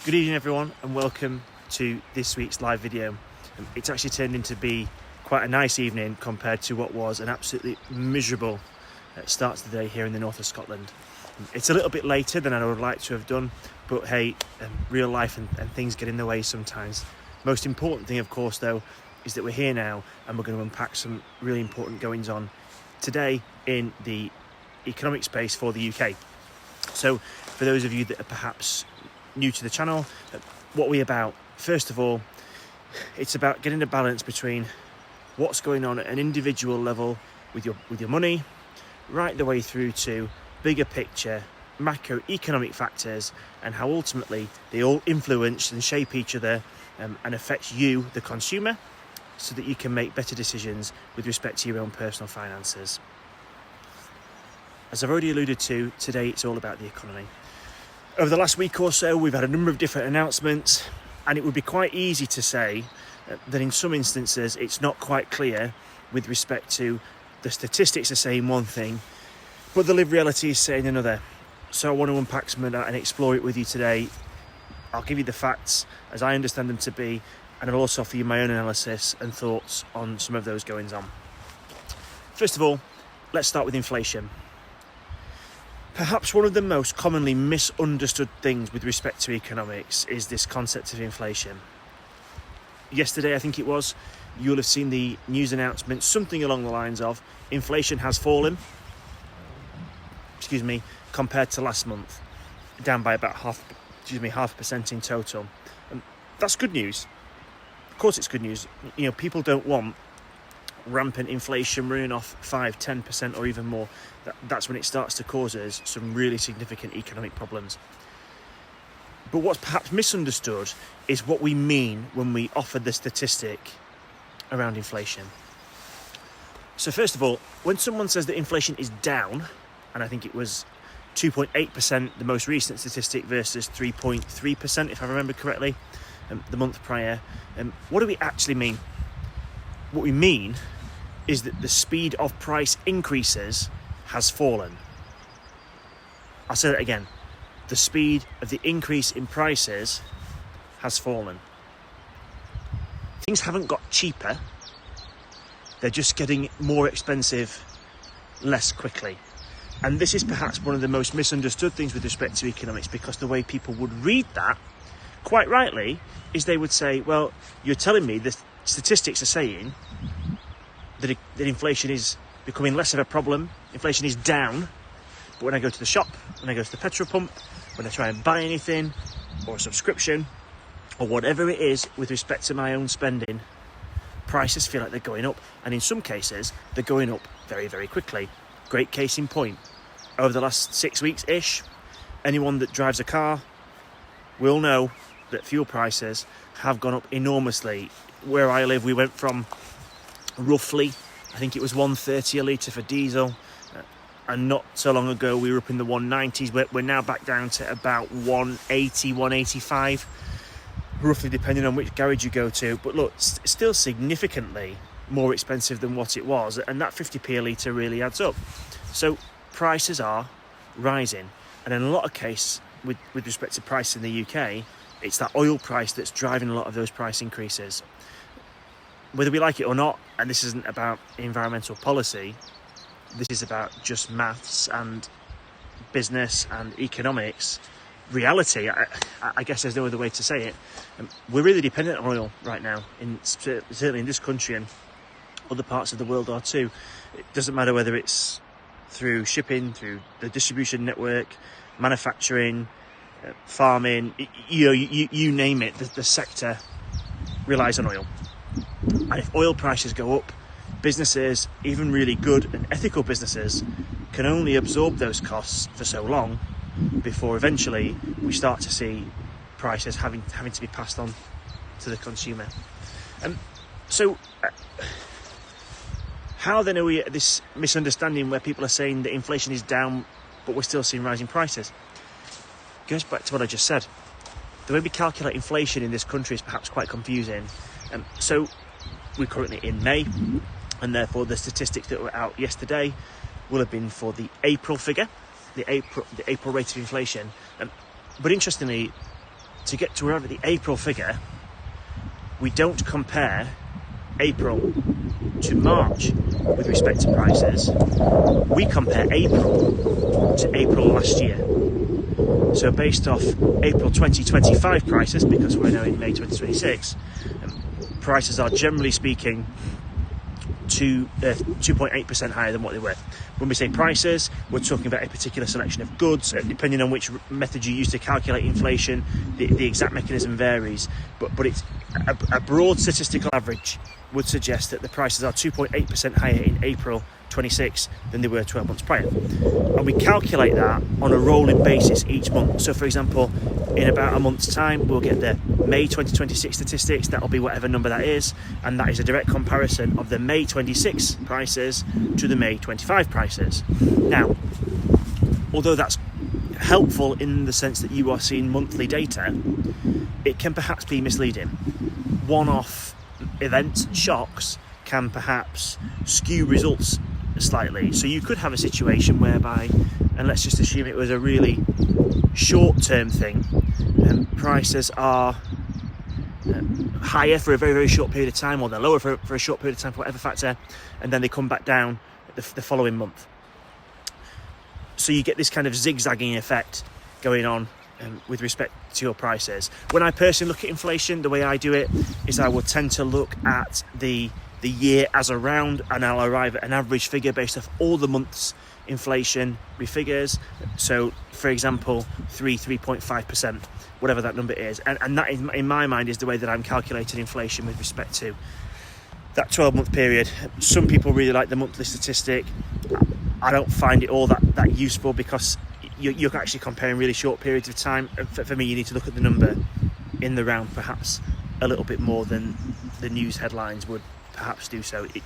Good evening everyone and welcome to this week's live video. It's actually turned into be quite a nice evening compared to what was an absolutely miserable start to the day here in the north of Scotland. It's a little bit later than I would like to have done, but hey, real life and things get in the way sometimes. Most important thing of course though is that we're here now and we're going to unpack some really important goings on today in the economic space for the UK. So for those of you that are perhaps new to the channel, what we're about, first of all, it's about getting a balance between what's going on at an individual level with your money, right the way through to bigger picture macroeconomic factors and how ultimately they all influence and shape each other and affect you, the consumer, so that you can make better decisions with respect to your own personal finances. As I've already alluded to, today it's all about the economy. Over the last week or so, we've had a number of different announcements, and it would be quite easy to say that in some instances it's not quite clear with respect to the statistics are saying one thing, but the lived reality is saying another. So I want to unpack some of that and explore it with you today. I'll give you the facts as I understand them to be, and I'll also offer you my own analysis and thoughts on some of those goings on. First of all, let's start with inflation. Perhaps one of the most commonly misunderstood things with respect to economics is this concept of inflation. Yesterday, I think it was, you'll have seen the news announcement, something along the lines of inflation has fallen, compared to last month, down by about half a percent in total. That's good news. Of course it's good news. You know, people don't want rampant inflation running off 5-10% or even more. That's when it starts to cause us some really significant economic problems. But what's perhaps misunderstood is what we mean when we offer the statistic around inflation. So first of all, when someone says that inflation is down, and I think it was 2.8% the most recent statistic versus 3.3% if I remember correctly, the month prior, what do we actually mean? What we mean is that the speed of price increases has fallen. I'll say that again. The speed of the increase in prices has fallen. Things haven't got cheaper. They're just getting more expensive less quickly. And this is perhaps one of the most misunderstood things with respect to economics, because the way people would read that, quite rightly, is they would say, well, you're telling me the statistics are saying that inflation is becoming less of a problem, inflation is down, but when I go to the shop, when I go to the petrol pump, when I try and buy anything, or a subscription, or whatever it is with respect to my own spending, prices feel like they're going up, and in some cases, they're going up very, very quickly. Great case in point. Over the last 6 weeks-ish, anyone that drives a car will know that fuel prices have gone up enormously. Where I live, we went from roughly, I think it was 130 a litre for diesel, and not so long ago we were up in the 190s. We're now back down to about 180, 185, roughly depending on which garage you go to. But look, still significantly more expensive than what it was, and that 50p a litre really adds up. So prices are rising, and in a lot of cases with respect to price in the UK, it's that oil price that's driving a lot of those price increases. Whether we like it or not, and this isn't about environmental policy, this is about just maths and business and economics, reality, I guess there's no other way to say it. We're really dependent on oil right now, certainly in this country and other parts of the world are too. It doesn't matter whether it's through shipping, through the distribution network, manufacturing, farming, you name it, the sector relies on oil. And if oil prices go up, businesses, even really good and ethical businesses, can only absorb those costs for so long before eventually we start to see prices having to be passed on to the consumer. So how then are we at this misunderstanding where people are saying that inflation is down but we're still seeing rising prices? It goes back to what I just said. The way we calculate inflation in this country is perhaps quite confusing. So we're currently in May, and therefore the statistics that were out yesterday will have been for the April figure, the April rate of inflation. But interestingly, to get to wherever the April figure, we don't compare April to March with respect to prices. We compare April to April last year. So based off April 2025 prices, because we're now in May 2026, prices are generally speaking 2.8% higher than what they were. When we say prices, we're talking about a particular selection of goods. Depending on which method you use to calculate inflation, the exact mechanism varies. But it's a broad statistical average would suggest that the prices are 2.8% higher in April 26 than they were 12 months prior. And we calculate that on a rolling basis each month. So for example, in about a month's time, we'll get the May 2026 statistics. That'll be whatever number that is. And that is a direct comparison of the May 26 prices to the May 25 prices. Now, although that's helpful in the sense that you are seeing monthly data, it can perhaps be misleading. One-off events, shocks, can perhaps skew results slightly. So you could have a situation whereby, and let's just assume it was a really short-term thing, prices are higher for a very, very short period of time, or they're lower for a short period of time for whatever factor, and then they come back down the following month. So you get this kind of zigzagging effect going on with respect to your prices. When I personally look at inflation, the way I do it is I will tend to look at the year as a round, and I'll arrive at an average figure based off all the months' inflation figures. So for example, 3.5%, whatever that number is, and that in my mind is the way that I'm calculating inflation with respect to that 12-month period. Some people really like the monthly statistic. I don't find it all that useful, because you're actually comparing really short periods of time. For me, you need to look at the number in the round perhaps a little bit more than the news headlines would perhaps do so. It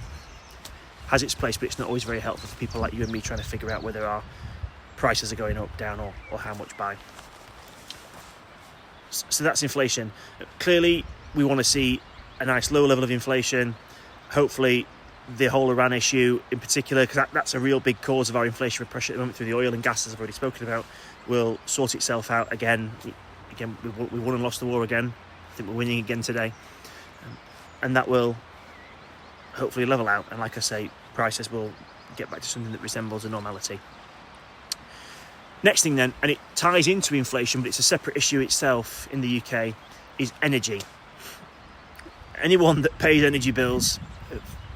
has its place, but it's not always very helpful for people like you and me trying to figure out whether our prices are going up, down, or how much by. So that's inflation. Clearly, we want to see a nice low level of inflation. Hopefully, the whole Iran issue in particular, because that's a real big cause of our inflationary pressure at the moment through the oil and gas, as I've already spoken about, will sort itself out again. We won and lost the war again. I think we're winning again today. And that will hopefully level out. And like I say, prices will get back to something that resembles a normality. Next thing then, and it ties into inflation, but it's a separate issue itself in the UK, is energy. Anyone that pays energy bills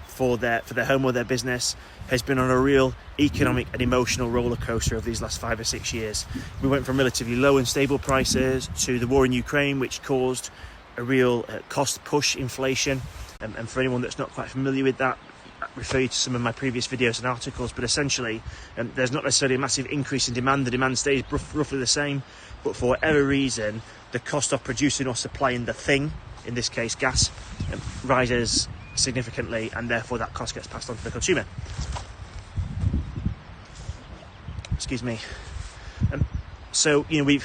for their home or their business has been on a real economic and emotional roller coaster over these last 5 or 6 years. We went from relatively low and stable prices to the war in Ukraine, which caused a real cost push inflation. And for anyone that's not quite familiar with that, I refer you to some of my previous videos and articles. But essentially, there's not necessarily a massive increase in demand. The demand stays roughly the same, but for whatever reason, the cost of producing or supplying the thing, in this case gas, rises significantly, and therefore that cost gets passed on to the consumer. Excuse me. So we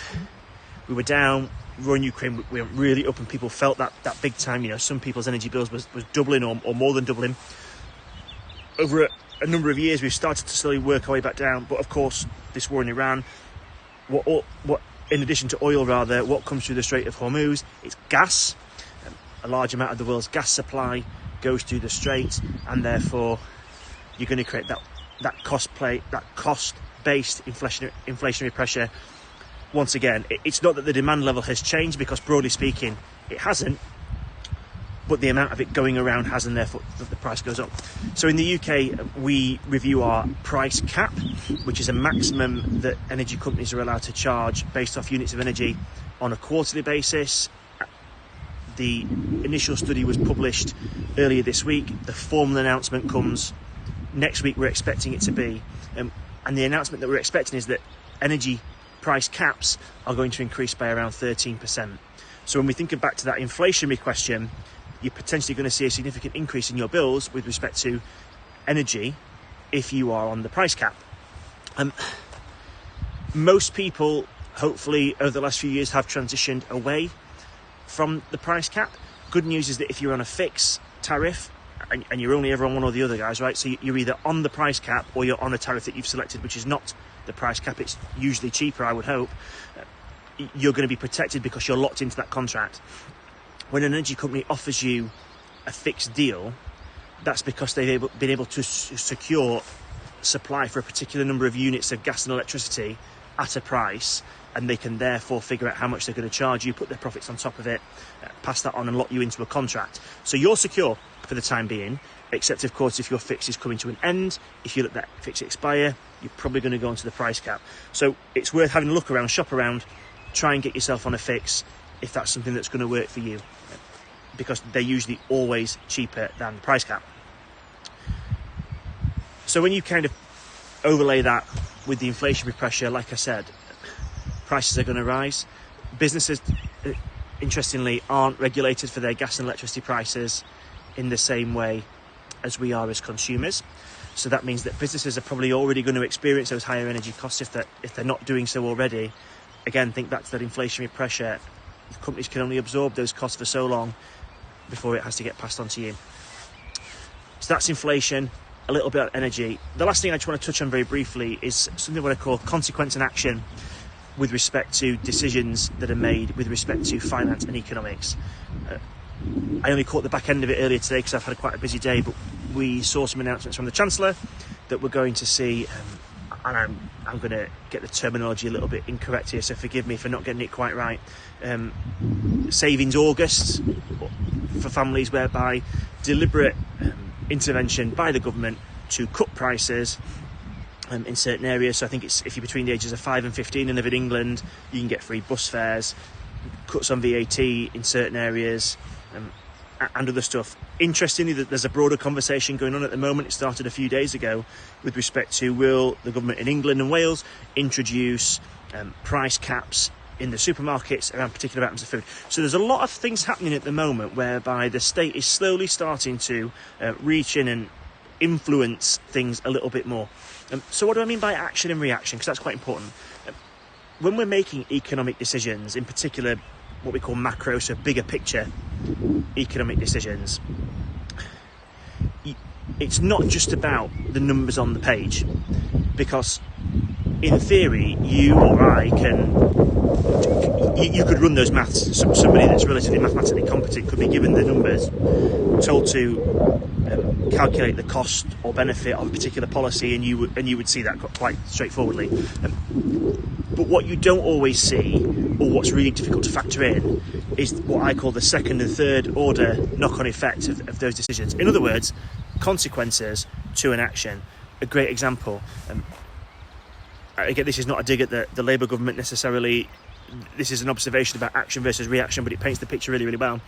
were down. War in Ukraine, we went really up, and people felt that big time. Some people's energy bills was doubling or more than doubling. Over a number of years, we've started to slowly work our way back down. But of course, this war in Iran, what in addition to oil, rather, what comes through the Strait of Hormuz, it's gas. A large amount of the world's gas supply goes through the strait, and therefore you're going to create that cost-based inflationary pressure. Once again, it's not that the demand level has changed, because broadly speaking it hasn't, but the amount of it going around has, and therefore the price goes up. So in the UK, we review our price cap, which is a maximum that energy companies are allowed to charge based off units of energy on a quarterly basis. The initial study was published earlier this week. The formal announcement comes next week, we're expecting it to be. And the announcement that we're expecting is that energy price caps are going to increase by around 13%. So when we think back to that inflationary question, you're potentially going to see a significant increase in your bills with respect to energy if you are on the price cap. Most people, hopefully, over the last few years have transitioned away from the price cap. Good news is that if you're on a fixed tariff, and you're only ever on one or the other, guys, right? So you're either on the price cap or you're on a tariff that you've selected, which is not the price cap. It's usually cheaper, I would hope. you're going to be protected because you're locked into that contract. When an energy company offers you a fixed deal, that's because they've been able to secure supply for a particular number of units of gas and electricity at a price, and they can therefore figure out how much they're going to charge you, put their profits on top of it, pass that on and lock you into a contract. So you're secure for the time being, except of course if your fix is coming to an end, if you let that fix expire, you're probably going to go onto the price cap. So it's worth having a look around, shop around, try and get yourself on a fix if that's something that's going to work for you, because they're usually always cheaper than the price cap. So when you kind of overlay that with the inflationary pressure, like I said, prices are going to rise. Businesses, interestingly, aren't regulated for their gas and electricity prices in the same way as we are as consumers. So that means that businesses are probably already going to experience those higher energy costs if they're not doing so already. Again, think back to that inflationary pressure. Companies can only absorb those costs for so long before it has to get passed on to you. So that's inflation, a little bit of energy. The last thing I just want to touch on very briefly is something what I call consequence and action with respect to decisions that are made with respect to finance and economics. I only caught the back end of it earlier today because I've had quite a busy day, but we saw some announcements from the Chancellor that we're going to see, and I'm going to get the terminology a little bit incorrect here, so forgive me for not getting it quite right. Savings August for families, whereby deliberate intervention by the government to cut prices in certain areas. So I think it's if you're between the ages of 5 and 15 and live in England, you can get free bus fares, cuts on VAT in certain areas, and other stuff. Interestingly, there's a broader conversation going on at the moment. It started a few days ago with respect to will the government in England and Wales introduce price caps in the supermarkets around particular items of food. So there's a lot of things happening at the moment whereby the state is slowly starting to reach in and influence things a little bit more. So what do I mean by action and reaction? Because that's quite important. When we're making economic decisions, in particular what we call macro, so bigger picture economic decisions, it's not just about the numbers on the page, because in theory you or I you could run those maths. Somebody that's relatively mathematically competent could be given the numbers, told to calculate the cost or benefit of a particular policy, and you would see that quite straightforwardly. But what you don't always see, or what's really difficult to factor in, is what I call the second and third order knock-on effect of those decisions. In other words, consequences to an action. A great example. Again, this is not a dig at the Labour government necessarily. This is an observation about action versus reaction, but it paints the picture really, really well.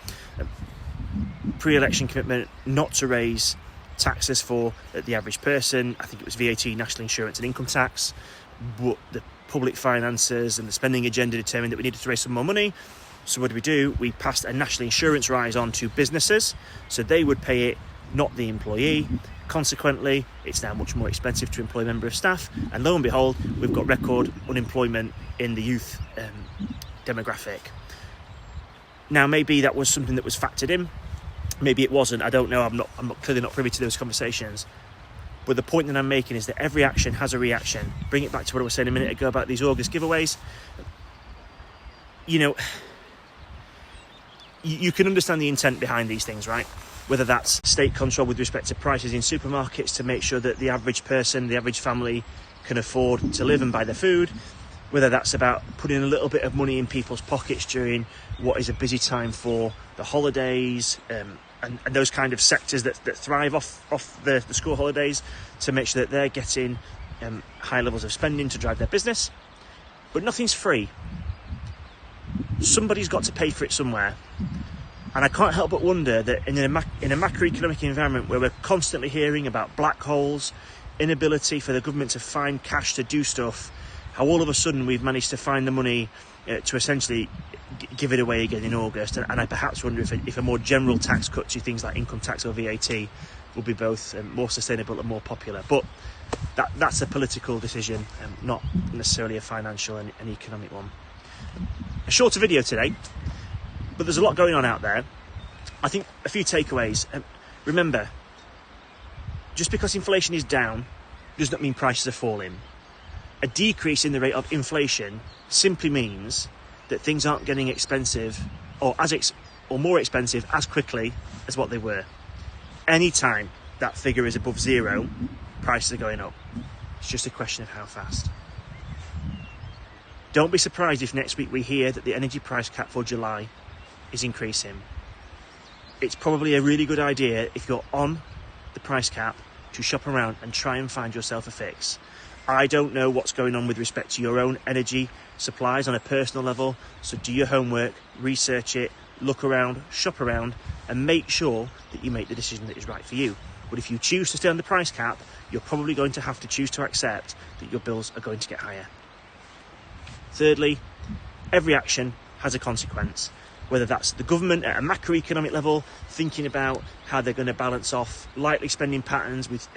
Pre-election commitment not to raise taxes for the average person. I think it was VAT, national insurance and income tax. But the public finances and the spending agenda determined that we needed to raise some more money. So what do? We passed a national insurance rise on to businesses, so they would pay it, not the employee. Consequently, it's now much more expensive to employ a member of staff, and lo and behold, we've got record unemployment in the youth demographic. Now, maybe that was something that was factored in, maybe it wasn't. I don't know. I'm not clearly not privy to those conversations. But the point that I'm making is that every action has a reaction. Bring it back to what I was saying a minute ago about these August giveaways. You can understand the intent behind these things, right? Whether that's state control with respect to prices in supermarkets to make sure that the average person, the average family can afford to live and buy their food, whether that's about putting a little bit of money in people's pockets during what is a busy time for the holidays, and those kind of sectors that thrive off the school holidays, to make sure that they're getting high levels of spending to drive their business. But nothing's free. Somebody's got to pay for it somewhere. And I can't help but wonder that in a macroeconomic environment where we're constantly hearing about black holes, inability for the government to find cash to do stuff, how all of a sudden we've managed to find the money to essentially give it away again in August. And I perhaps wonder if a more general tax cut to things like income tax or VAT will be both more sustainable and more popular. But that's a political decision, not necessarily a financial and economic one. A shorter video today, but there's a lot going on out there. I think a few takeaways. Remember, just because inflation is down does not mean prices are falling. A decrease in the rate of inflation simply means that things aren't getting expensive or more expensive as quickly as what they were. Anytime that figure is above zero, prices are going up. It's just a question of how fast. Don't be surprised if next week we hear that the energy price cap for July is increasing. It's probably a really good idea, if you're on the price cap, to shop around and try and find yourself a fix. I don't know what's going on with respect to your own energy supplies on a personal level, so do your homework, research it, look around, shop around, and make sure that you make the decision that is right for you. But if you choose to stay on the price cap, you're probably going to have to choose to accept that your bills are going to get higher. Thirdly, every action has a consequence, whether that's the government at a macroeconomic level thinking about how they're going to balance off likely spending patterns with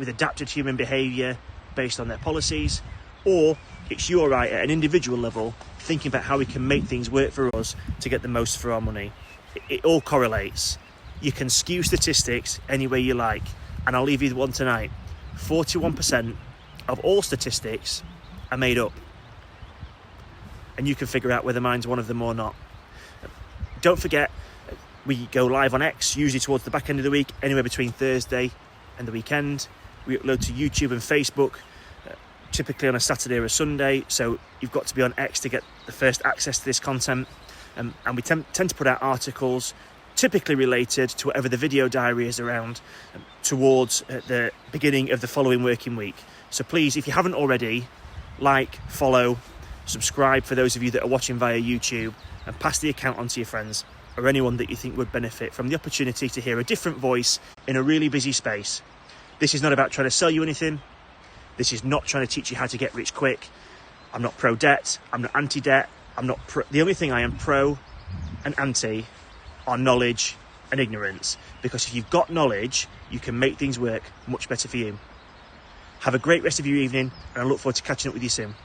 adapted human behaviour based on their policies, or it's you or I at an individual level thinking about how we can make things work for us to get the most for our money. It all correlates. You can skew statistics any way you like, and I'll leave you one tonight. 41% of all statistics are made up, and you can figure out whether mine's one of them or not. Don't forget, we go live on X, usually towards the back end of the week, anywhere between Thursday and the weekend. We upload to YouTube and Facebook, typically on a Saturday or a Sunday, so you've got to be on X to get the first access to this content. And we tend to put out articles, typically related to whatever the video diary is around, towards the beginning of the following working week. So please, if you haven't already, like, follow, subscribe for those of you that are watching via YouTube, and pass the account on to your friends or anyone that you think would benefit from the opportunity to hear a different voice in a really busy space. This is not about trying to sell you anything. This is not trying to teach you how to get rich quick. I'm not pro-debt. I'm not anti-debt. The only thing I am pro and anti are knowledge and ignorance. Because if you've got knowledge, you can make things work much better for you. Have a great rest of your evening, and I look forward to catching up with you soon.